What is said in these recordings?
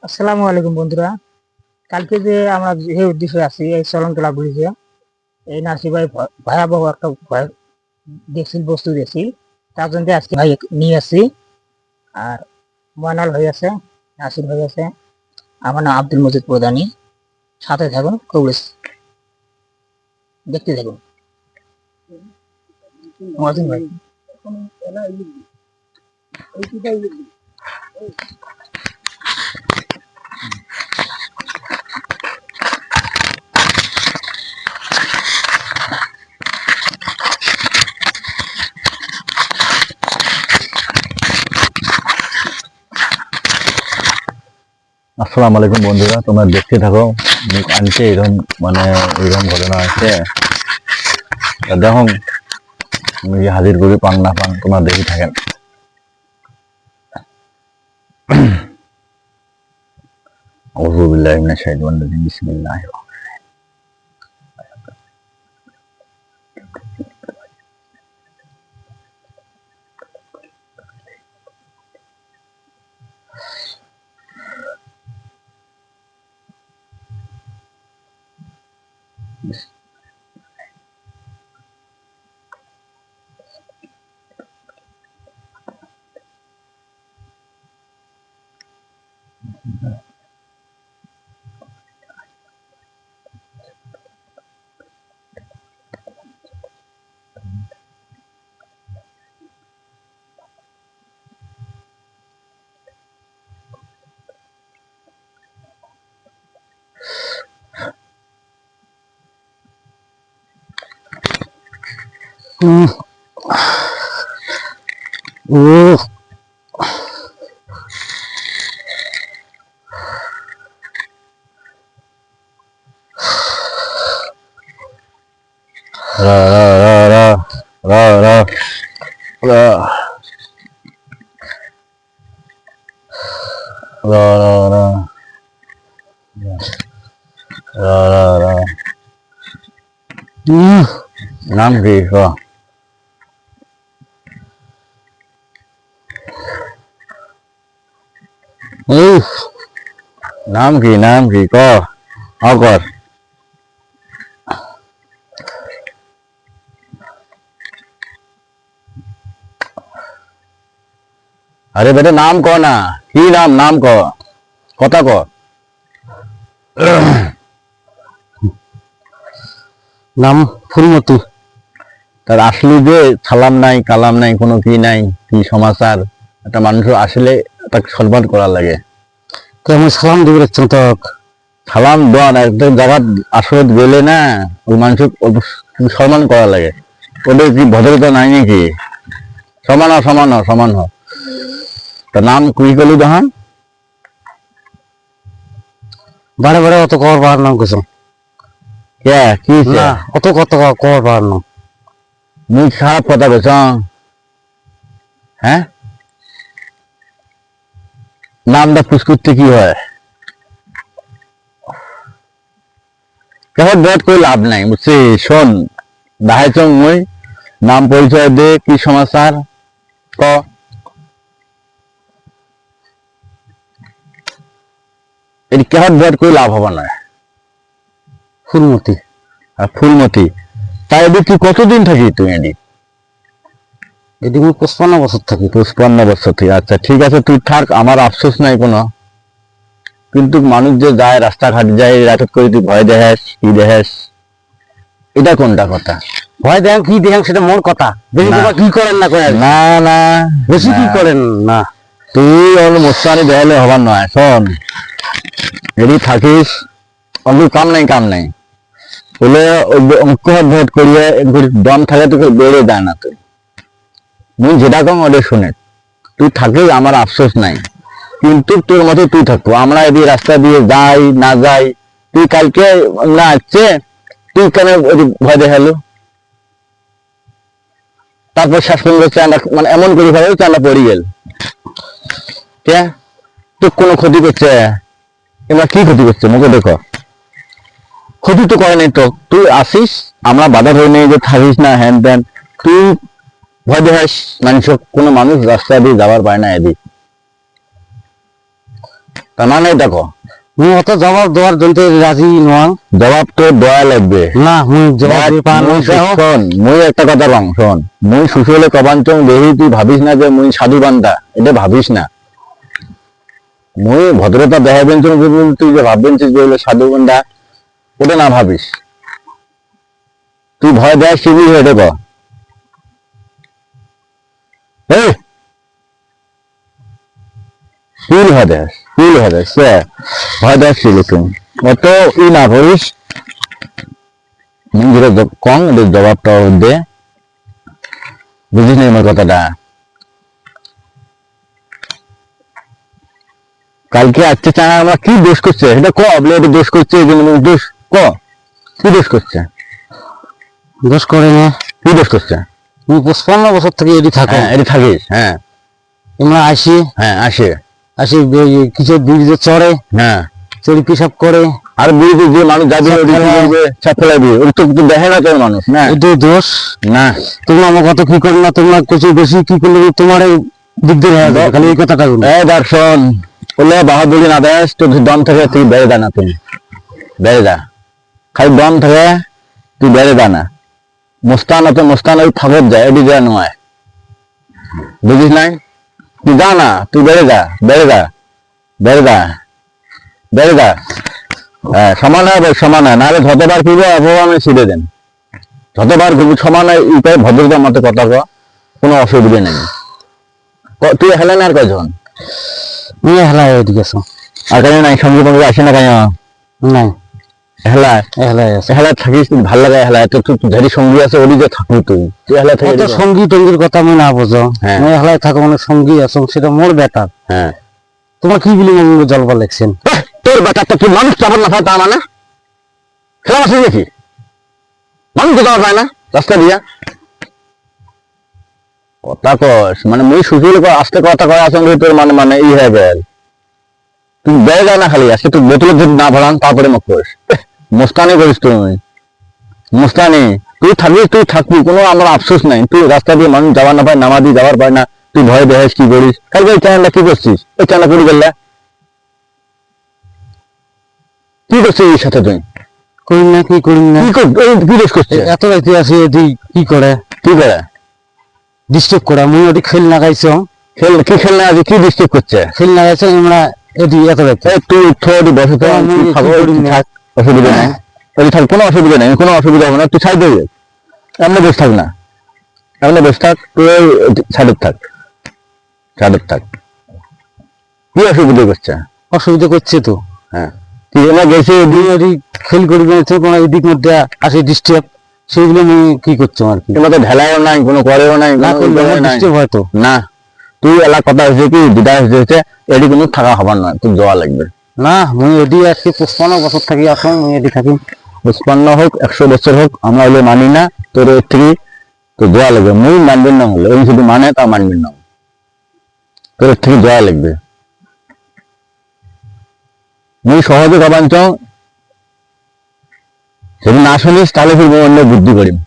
আসসালামু আলাইকুম বন্ধুরা। কালকে যে আমরা যে উদ্দেশ্যে আছি এই চলনতলা ব্রিজে, এই নাসির ভাই ভয়াবহ একটা দেখছিল বস্তু দেখছিল, তার জন্য আজকে ভাই নিয়ে আসছি। আর ময়নাল হয়ে আছে, নাসির হয়ে আছে, আমার নাম আব্দুল মজিদ প্রধানী। সাথে থাকুন, কবলিস দেখতে থাকুন। মজিদ ভাই, আসসালামু আলাইকুম বন্ধুরা, তোমরা দেখতে থাকো। আনছে এরকম মানে এরকম ঘটনা আছে। দেখো আমি হাজির করি, পান না পান তোমরা দেখি থাকেন। আউযু বিল্লাহি মিনাশ শাইতানির রাজিম। বিসমিল্লাহির রা রা রা রা রা রা রা রা রা রা রা রা। নাম কি? নাম কি? নাম কি ক কর। আরে বেটা নাম ক না, কি নাম? নাম ক, কথা ক। নাম ফুলমতি। তার আসলে যে সালাম নাই, কালাম নাই, কোনো কি নাই, কি সমাচার? একটা মানুষ আসলে তাকে সম্মান করা লাগে। তো আমি সালাম দিবে রাখছেন তো। সালাম দেওয়া না, একটা জায়গা আসলে গেলে না ওই মানুষকে সম্মান করা লাগে। ওদের কি ভদ্রতা নাই নাকি? সমান হ, সমান হ, সমান হ। তার নাম কি করলি তখন? বারে বারে অত কর বার নাম কিছু কে কি না, অত কত কর বার নাম। মুখ খারাপ কথা বলছ? হ্যাঁ, নামটা পুষ করতে কি হয়? কেমন বেট করে লাভ নাই, বুঝছি? শোন, দাহাই চং মুই নাম পরিচয় দে, কি সমাচার ক। এটি কেমন বেট করে লাভ হবে না। ফুলমতি। আর ফুলমতি, তাই এদি তুই কতদিন থাকি? তুই এদি এদিকে 55 বছর থাকি। 55 বছর থেকে? আচ্ছা ঠিক আছে, তুই থাক, আমার আফসোস নাই কোনো। কিন্তু মানুষ যে যায় রাস্তাঘাট যায়, রাতত করে তুই ভয় দেখাস, কি দেখাস, এটা কোনটা কথা? ভয় দেখেন কি দেখেন সেটা মোর কথা। বেশি না। কথা কি করেন না করেন, না না, বেশি কি করেন না। তুই ওর মোস্তানি দেখালে হবার নয়। শোন, এদি থাকিস, অন্য কাম নাই, কাম নাই বলে অঙ্ক ভোট করিয়ে দম থাকে, তোকে বেড়ে দেয় না। তুই মুই যেটা কম ওদের শুনে তুই থাকিস, আমার আফসোস নাই। কিন্তু তোর মতো তুই থাকবো, আমরা এদিকে রাস্তা দিয়ে যাই না যাই, তুই কালকে না আসছে, তুই কেন ভয় দেখালো? তারপর শেষ পর্যন্ত চাঁদা মানে এমন করে ভাবে চাঁদা পড়ে গেল। কে তোর কোনো ক্ষতি করছে? এবার কি ক্ষতি করছে মুখে দেখো? ক্ষতি তো করে নাই তো। তুই আসিস, আমরা বাধা ধরে নেই যে থাকিস না, হ্যান ত্যান। তুই ভয় দেখাস মানুষ, কোনো মানুষ রাস্তা দিয়ে যাওয়ার পায় না এদিক। তার মানে এটা কো মুই অত জবাব দেওয়ার জন্য রাজি নয়। জবাব তো দেওয়া লাগবে। না মুই জবাব দিয়ে পান শোন মুই একটা কথা কম শোন, মুই সুশীলে কবাঞ্চং দেহি, তুই ভাবিস না যে মুই সাধু বান্দা, এটা ভাবিস না। মুই ভদ্রতা দেখাবেন তুই যে ভাববেন যে হলো সাধু বান্দা, ওটা না ভাবিস। তুই ভয় দেয় শিবি হেঁটে ক শিল ভয় দেয়, শিল ভয় দেয়, সে ভয় দেয় শিল তুমি অত ই না করিস। যেটা কম এদের জবাবটা দে, বুঝিস না আমার কথাটা। কালকে আজকে চানা আমরা কি দোষ করছে এটা ক, বলে এটা দোষ করছে, দোষ ক, কি দোষ করছে? দোষ করে না। কি দোষ করছে? তুমি 55 বছর থেকে এটি থাকো। হ্যাঁ এটা থাকিস। হ্যাঁ তোমরা আসি হ্যাঁ আসে আসি কিছু ব্রিজে চড়ে, হ্যাঁ চড়ি পেশাব করে। আর বুঝবি যে মানুষ যাবে চাপলাবি, ওর তো কিছু দেখে না তোর মানুষ না, এটাই দোষ। না তোমরা আমার কত কি করে না, তোমরা কিছু বেশি কি করলে তোমার দিকদের হয়ে যাবে, খালি এই কথাটা বলো। এই দর্শন বলে বাহাদুরি না দেশ, তোর দম থেকে তুই বেড়ে দা না, তুমি বেড়ে দা, খালি দম থেকে তুই বেড়ে দা না। মুস্তান তো মুস্তান ওই থাবত যায়, এটি যায় নয়, বুঝিস নাই? তুই যা না, তুই বেড়ে যা, বেড়ে যা, বেড়ে যা, বেড়ে যা। হ্যাঁ সমান হবে, সমান হয়, নাহলে যতবার ফিরবে আমি ছিঁড়ে দেন, যতবার ঘুরবি সমান হয়। ইটাই ভদ্রতার মতো কথা কো, কোনো অসুবিধা নেই। তুই হেলে না আর কয়জন নিয়ে হেলায় এদিকে আছো। আর কেন নাই সঙ্গে সঙ্গে আসে না কেন? নাই হেলায় হেলায় আছে। হেলায় থাকিস, ভাল লাগে হেলায়, তো তুই ধরি সঙ্গী আছে ওরই যে থাকবি, তুই হেলায় থাকি। অত সঙ্গী টঙ্গীর কথা আমি না বোঝো। হ্যাঁ। মই হেলায় থাকো মানে সঙ্গী আছো, সেটা মোর বেটার। হ্যাঁ তোমার কি বলি মঙ্গল জলবা লেখছেন? তোর বেটারটা তুই মানুষ চাপর না পায় তা মানে খেলা আছে দেখি, মানুষ তো যাওয়া যায় না রাস্তা দিয়া। কথা কস মানে মুই সুশীল আস্তে কথা কয় আসলে তোর মানে মানে ই হয়ে গেল। তুই বেড়ে যায় না খালি, আজকে তুই বোতলে যদি না ভরান তারপরে মুখ করিস, মুস্তানি করিস তুই, মুস্তানি। তুই থাকবি, তুই থাকবি, কোনো আমার আফসোস নাই। তুই রাস্তা দিয়ে মানুষ যাওয়ার না পায়, নামাজি যাওয়ার পায় না, তুই ভয় দেখিস কি করিস? কালকে এই চ্যানেলটা কি করছিস? ওই চ্যানেল করে গেলে কি করছিস এর সাথে? তুই করি না, কি করি না, কি দোষ করছিস? এত রাইতে আসি এটি কি করে কি করে ডিস্টার্ব করে? আমি ওটি খেল লাগাইছ, খেল কি খেল না আছে, কি ডিস্টার্ব করছে? খেল লাগাইছ আমরা এটি এত রাইতে। তুই থোড়ি বসে তো আমি তুই খাবো, কি করি তুই না? থাক, অসুবিধা নাই, ওই থাক, কোনো অসুবিধা নেই, কোনো অসুবিধা হবে না। তুই সাইড হয়ে এমনি বসে থাক না, এমনি বসে থাক, তুই সাইডে থাক, সাইডে থাক। কি অসুবিধা করছে? অসুবিধা করছে তো। হ্যাঁ তুই এবার গেছি এটি খেল করি কোনো এদিক মধ্যে আসে ডিস্টার্ব, সেইগুলো আমি কি করছো আর কি? তোমার তো ঢেলাইও নাই, কোনো করেও নাই, না কোনো করলে ইয়েও আমার নাই। ডিস্টার্ব হয় তো। না তুই এলা কথা হয়েছে কি দিদা হয়েছে, এটি কোনো থাকা হবার নয়, তুই যাওয়া লাগবে। না মুই এটি আজকে 55 বছর থাকি এখন মুই এটি থাকি। 55 হোক 100 বছর হোক আমরা হলে মানি না, তোর এর থেকে তো দোয়া লাগবে। মুই মানবেন না হলে ওই শুধু মানে তা মানবেন না, তোর এর থেকে দোয়া লাগবে। মুই সহজে কবাঞ্চ যদি না শুনিস তাহলে ফির অন্য বুদ্ধি করিম।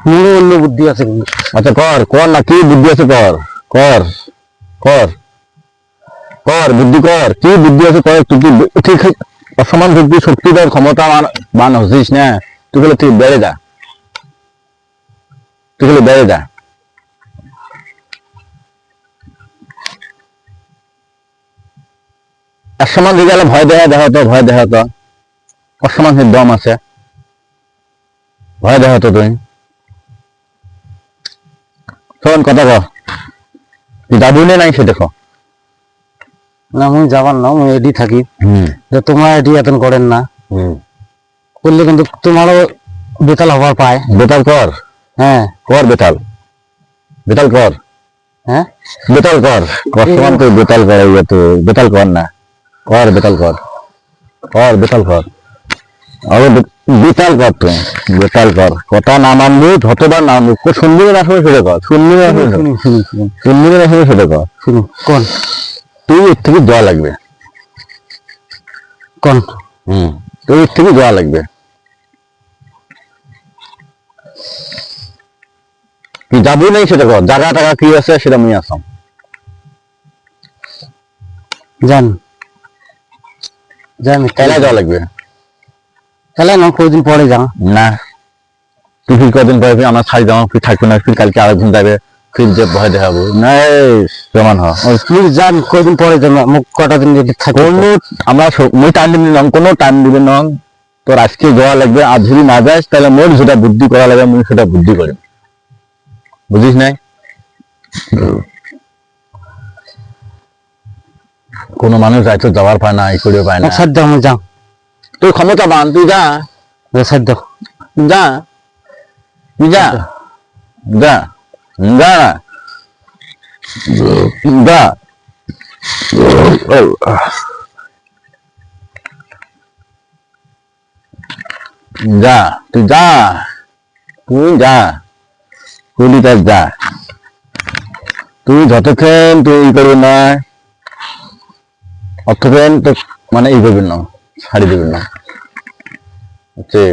মোরও অন্য বুদ্ধি আছে কিন্তু। আচ্ছা কর কর না, কি বুদ্ধি আছে কর, কর কর কর বুদ্ধি কর, কি বুদ্ধি আছে কর। তুই ঠিক অসমান বুদ্ধি শক্তি দেওয়ার ক্ষমতা মান হচ্ছিস না, তুই বলে তুই বেড়ে যা, তুই বলে বেড়ে যা। অসমান দিকে গেলে ভয় দেখা তো, ভয় দেখা তো অসমান দম আছে, ভয় দেখা তো তুই। শোন কথা কর, তুই যাবি না নাই সে দেখো। না মুই যাবার না, মুই এটি থাকি। হম যে তোমরা এটি এতন করেন না, হম করলে কিন্তু তোমারও বেতাল হবার পায়। বেতাল কর, হ্যাঁ কর বেতাল, বেতাল কর, হ্যাঁ বেতাল কর, বর্তমান তুই বেতাল কর, তো বেতাল কর না, কর বেতাল কর, কর বেতাল কর, আরো বেতাল কর, তুই বেতাল কর। কথা না মানবি যতবার না মানবি, শুনবি না আসলে সেটা কর, শুনবি না আসলে শুনি শুনি শুনি শুনবি না আসলে সেটা কর। শুনি কোন তুই এর থেকে দোয়া লাগবে, কোন তুই এর থেকে দোয়া লাগবে। তুই যাবি নাই সেটা কর, জায়গা টাকা কি আছে সেটা মুই আসাম, যান যান খেলায় যাওয়া লাগবে খেলা না কদিন পরে যাও না। তুই ফির কদিন পরে ফির আমার ছাড়ি যাওয়া ফির থাকবে না, ফির কালকে আরেকদিন যাবে, ফির যে ভয় দেখাবো না। সমান হ তুমি যান কদিন পরে যান, মুখ কটা দিন যদি থাকো কোনো আমরা মই টাইম দিবি না, কোনো টাইম দিবি না। তোর আজকে যাওয়া লাগবে, আর যদি না যাস তাহলে মোর যেটা বুদ্ধি করা লাগবে মুই সেটা বুদ্ধি করি, বুঝিস নাই? কোনো মানুষ যাইতো যাওয়ার পায় না, এই করেও পায় না। সাধ্য আমি যাও তোর ক্ষমতা বান, তুই যা সাধ্য যা তুই যা যা যা যা যা তুই যা তুই যা কুড়িটা যা। তুই যতক্ষণ তুই ই করবি না, অতক্ষণ তো মানে ই করবি না, ছাড়ি দিবি না। হচ্ছে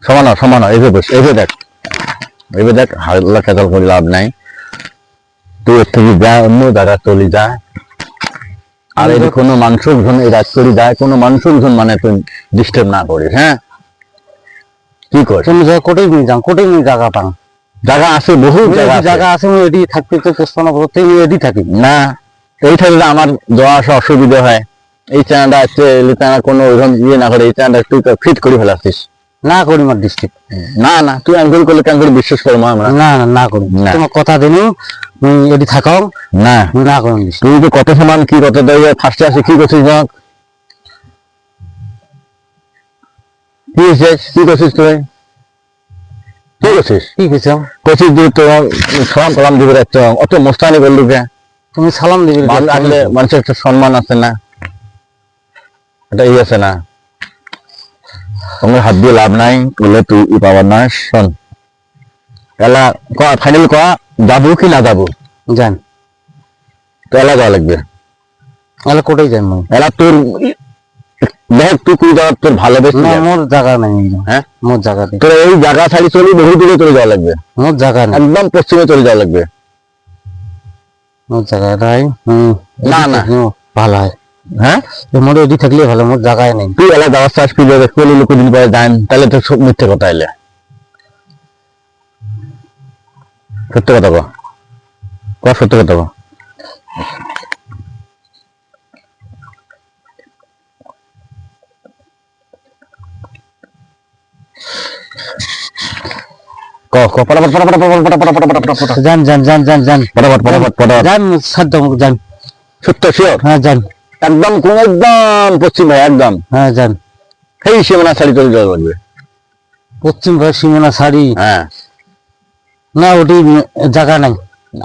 সমান সমান এভাবে বস, এভাবে দেখ, এভাবে দেখ, হাল্লা খেতাল করে লাভ নাই। তুই এর থেকে যা, অন্য জায়গা চলে যা। আর এই কোনো মানুষজন এই রাত করে যায়, কোনো মানুষজন মানে তুই ডিস্টার্ব না করিস। হ্যাঁ কি কর তুমি যাও কোটাই নিয়ে যাও, কোটাই নিয়ে জায়গা পান, জায়গা আছে, বহু জায়গা জায়গা আছে, আমি এডি থাকতে তো পোস্তানো করতে এডি থাকি না। এই থাকলে আমার যাওয়া আসা অসুবিধা হয়। এই চ্যানেলটা আছে, এই চ্যানেল কোনো ওইরকম ইয়ে না করে এই চ্যানেলটা তুই ফিট করে ফেলাচ্ছিস। না করি আমার ডিস্ট্রিক্ট না না, তুই আঙ্গুল করলে কেন করে বিশ্বাস করবো আমরা? না না না করি না। তোমার কথা দিন এডি থাকাও না, না করি তুই তো কত সমান কি কত দেয় ফার্স্টে আসে কি করছিস না, কি হয়েছিস, কি করছিস তুই, কি করছিস? কি কইছো করছিস তুই তো সালাম কালাম দিবে একটা অত মোস্তানি করলি কে? তুমি সালাম দিবি মানুষ আসলে মানুষের একটা সম্মান আছে না, এটা ই আছে না। তোমার হাত দিয়ে লাভ নাই, বলে তুই ই পাবার না। শোন এলা ফাইনাল ক, যাবো কি না যাবো? জান তো এলা যাওয়া লাগবে, তাহলে কোটাই যান মই এলা তোর দেখ তুই কুড়ি যাওয়ার তোর ভালোবেসে না মোর জায়গা নাই হ্যাঁ মোর জায়গা নেই, তোর এই জায়গা ছাড়ি চলি বহু দূরে চলে যাওয়া লাগবে, মোর জায়গা নেই, একদম পশ্চিমে চলে যাওয়া লাগবে। মোর জায়গা নাই। না, না। ভালো হয়, হ্যাঁ মোর এডি থাকলে ভালো, মোর জায়গায় নেই। তুই এলা যাওয়ার চাষ কি যাবে কলি লোক দিন পরে যান, তাহলে তো সব মিথ্যে কথা এলে। সত্য কথা ক, সত্য কথা ক। ক ক পটাপট পটাপট পটাপট পটাপট পটাপট পটাপট যান যান যান যান যান পটাপট পটাপট পটাপট। যান সাধ্য মুখ যান, সত্য শিওর, হ্যাঁ যান, একদম কোন একদম পশ্চিমে একদম হ্যাঁ যান। সেই সীমানা ছাড়ি চলে যাওয়া লাগবে। পশ্চিম ভাই সীমানা শাড়ি হ্যাঁ না ওটি জায়গা নাই,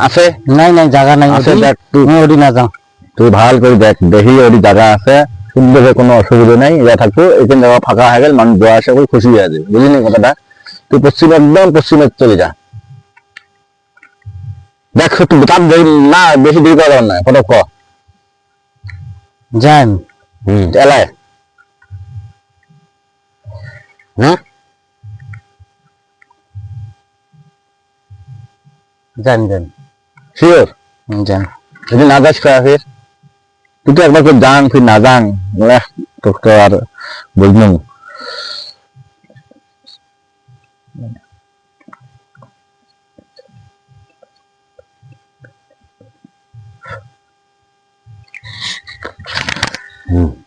আছে নাই নাই জায়গা নাই, আছে, ওটি দেখ তুই ওটি না যাও। তুই ভাল করে দেখ, দেখি ওই জায়গা আছে সুন্দর, কোনো অসুবিধা নেই, ইয়া থাকতো এখানে জায়গা ফাঁকা হয়ে গেল, মানুষ যাওয়া আসা করে খুশি হয়ে যাবে, বুঝলি কথাটা? তুই পশ্চিমে একদম পশ্চিমে চলে যা, দেখ সত্যি তার না বেশি দেরি করার না, ফটো ক। যান এলায় হ্যাঁ যান যান শিওর, যান। যদি না যাস কয়া ফির তুই তো একবার করে যান ফির না যান, তোকে তো আর বুঝলাম।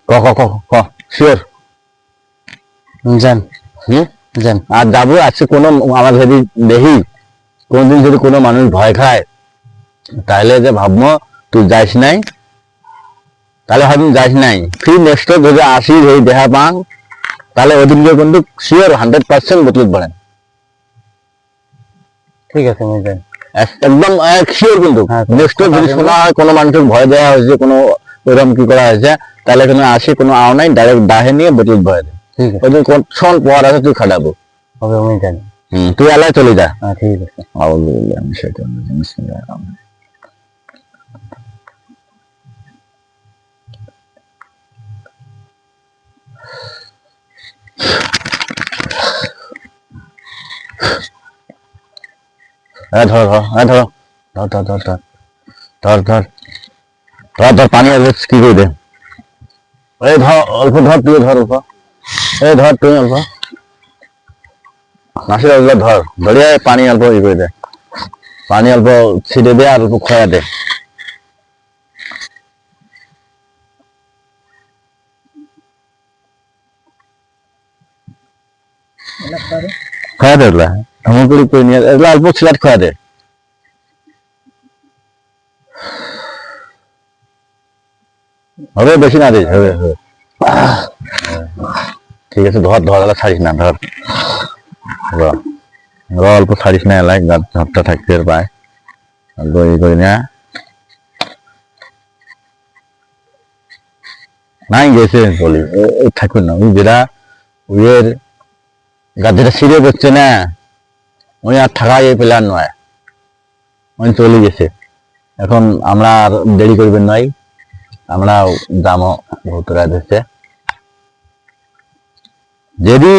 ক ক ক ক শিওর যান হুম। যান। আর যাবো আজকে কোনো আমার যদি দেখি কোনদিন যদি কোনো মানুষ ভয় খায় তাহলে যে ভাববো তুই যাইস নাই, তাহলে ভাবি যাইস নাই, ফির নেক্সট যদি আসি যদি দেখা পান তাহলে ওদিনকে কিন্তু শিওর 100% বদলত পারেন, ঠিক আছে আমি যান। একদম শিওর। কিন্তু হ্যাঁ, নেক্সট যদি শোনা হয় কোনো মানুষের ভয় দেওয়া হয়েছে, কোনো ওইরকম কি করা হয়েছে, তাহলে এখানে আসি কোনো আও নাই, ডাইরেক্ট দাহে নিয়ে বদলত ভয় দেয়। ঠিক আছে ওই দিন শোন পর আছে তুই খাটাবো, হবে আমি যান। তুই এলায় চলে যা। হ্যাঁ ঠিক আছে। আমি সেটা বিসমিল্লাহির রহমানির রহিম। ধর ধর ধর ধর ধর ধর ধর ধর ধর ধর ধর ধর পানি আসবে কি করে দে এই ধর অল্প ধর তুই ধর অল্প এই ধর তুই অল্প নাসির অল্প ধর ধরিয়া পানি অল্প ই করে দে পানি অল্প ছিটে দে আর অল্প খয়া দে খয়া দে এগুলা এমন করে নিয়ে এগুলা অল্প ছিলাট খয়া দে হবে বেশি না দিস হবে হবে ঠিক আছে ধর ধর এলা ছাড়িস না ধর র র অল্প ছাড়িস না এলাই ধরটা থাকতে পায় অল্প ই করি না নাই গেছে বলি থাকবেন না ওই যেটা ওইয়ের গা যেটা ছিঁড়ে পড়ছে না ওই আর থাকা এই প্ল্যান নয় ওই চলে গেছে এখন আমরা আর দেরি করবেন নয় আমরা দামও বহুত দিচ্ছে যদি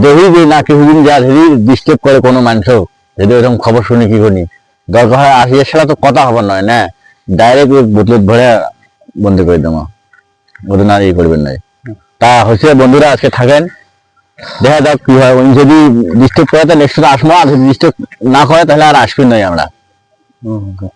দেখি যে না কিছুদিন যা যদি ডিস্টার্ব করে কোনো মানুষ যদি এরকম খবর শুনি কি করি দরকার হয় আসিয়ে সেটা তো কথা হবার নয় না ডাইরেক্ট বোতল ভরে বন্ধ করে দেবো ওদের না ই করবেন নাই তা হচ্ছে বন্ধুরা আজকে থাকেন দেখা যাক কি হয় উনি যদি ডিস্টার্ব করে তাহলে নেক্সট আসবো আর যদি ডিস্টার্ব না করে তাহলে আর আসবেন নাই আমরা